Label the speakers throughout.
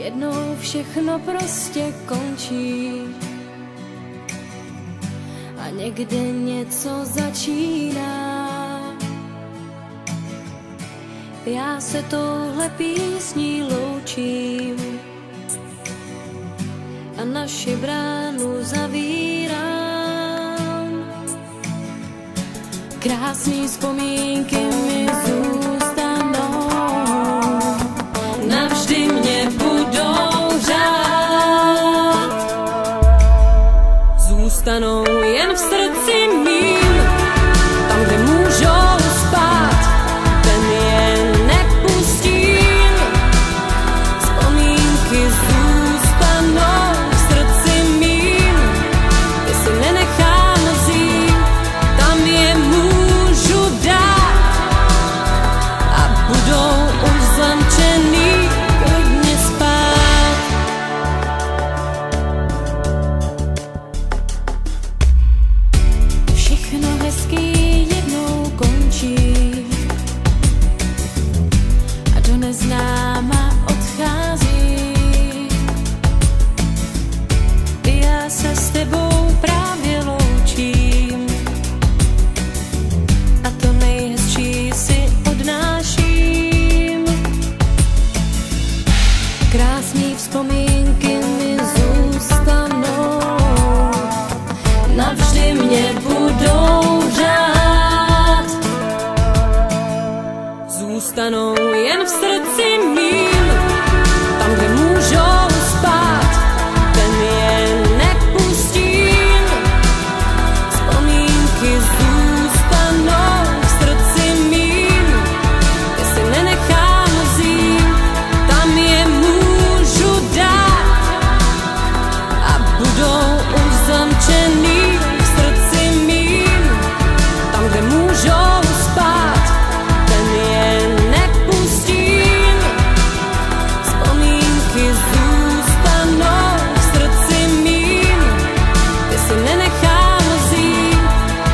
Speaker 1: Jednou všechno prostě končí a někde něco začíná. Já se touhle písní loučím a naši bránu zavírám. Krásný vzpomínky mi zůstanou, navždy mě budou řád. Zůstanou jen v srdci mým, tam, kde můžou spát, ten je nepustím. Vzpomínky zůstanou v srdci mým, ty si nenechám vzít, tam je můžu dát a budou uzamčený klidně spát. Všechno hezký jednou končí a do neznáma odchází. Já se s tebou právě loučím a to nejhezčí si odnáším. Krásný vzpomínky mi zůstanou, navždy mě budou řád. Zůstanou jen v srdci mým, tam, kde můžou spát, ten je nepustím. Vzpomínky zůstanou v srdci mým, ty si nenechám vzít, tam je můžu dát a budou uzamčený v srdci mým, tam, kde můžou spát, ten je nepustím. Vzpomínky zůstanou v srdci mým, ty si nenechám vzít,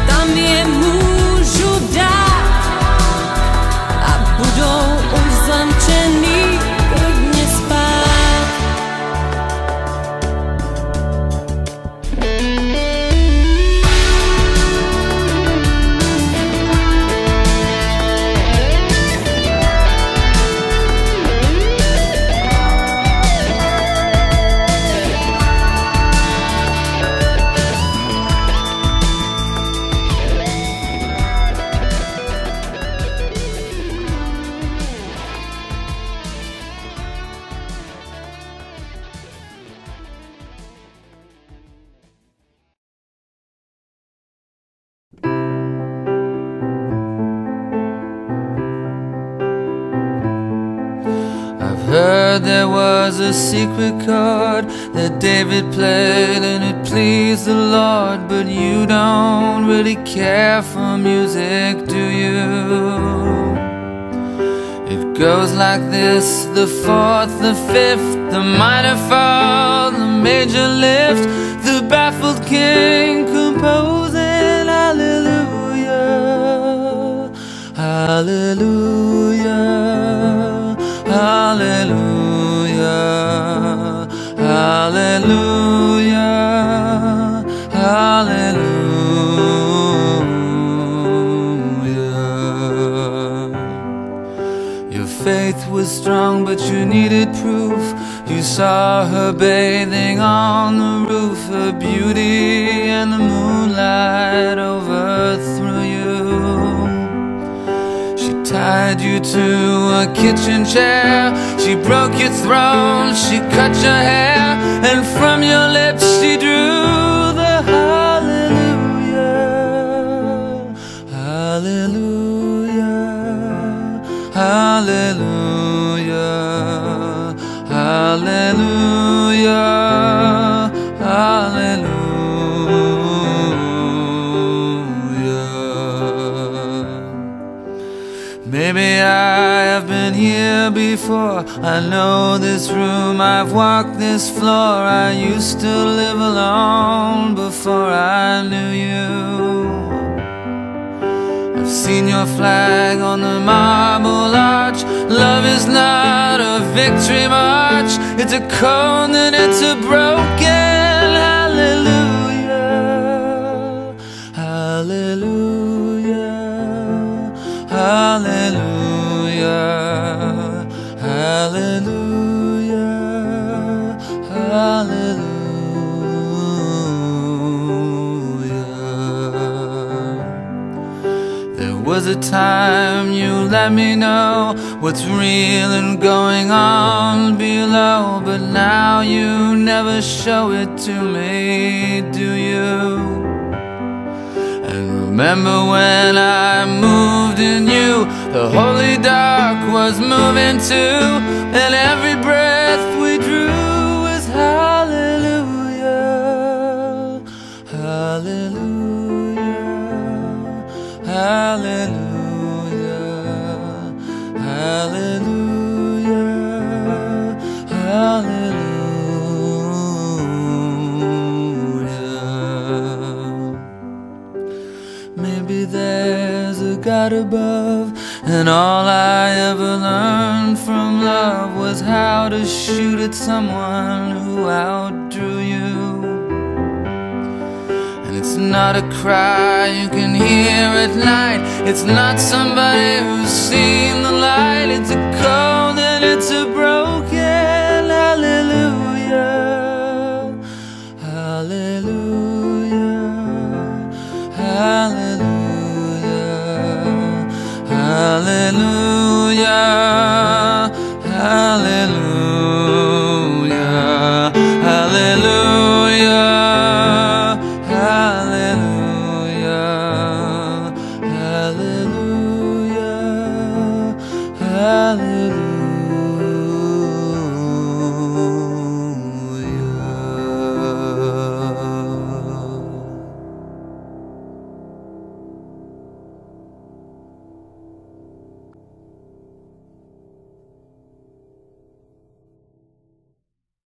Speaker 1: tam je můžu dát a budou uzamčený klidně spát.
Speaker 2: I've heard there was a secret chord that David played and it pleased the Lord, but you don't really care for music, do you? It goes like this: the fourth, the fifth, the minor fall, the major lift, the baffled king composing hallelujah, hallelujah, hallelujah, hallelujah, hallelujah. Your faith was strong, but you needed proof. You saw her bathing on the roof, her beauty and the moonlight overthrew you. She tied you to a kitchen chair, she broke your throne, she cut your hair, and from your lips she drew the hallelujah, hallelujah, hallelujah, hallelujah, hallelujah. Maybe I have been here before, I know this room, I've walked this floor. I used to live alone before I knew you. I've seen your flag on the marble arch, love is not a victory march, it's a cold and it's a broken hallelujah, hallelujah, hallelujah, hallelujah, hallelujah. There was a time you let me know what's real and going on below, but now you never show it to me, do you? And remember when I moved in you, the holy dark was moving too, and every breath we drew was hallelujah, hallelujah, hallelujah, hallelujah, hallelujah. Maybe there's a God above, and all I ever learned from love was how to shoot at someone who outdrew you. And it's not a cry you can hear at night, it's not somebody who's seen the light, it's a cold and it's a broken hallelujah, hallelujah, hallelujah, hallelujah, hallelujah, hallelujah, hallelujah, hallelujah, hallelujah.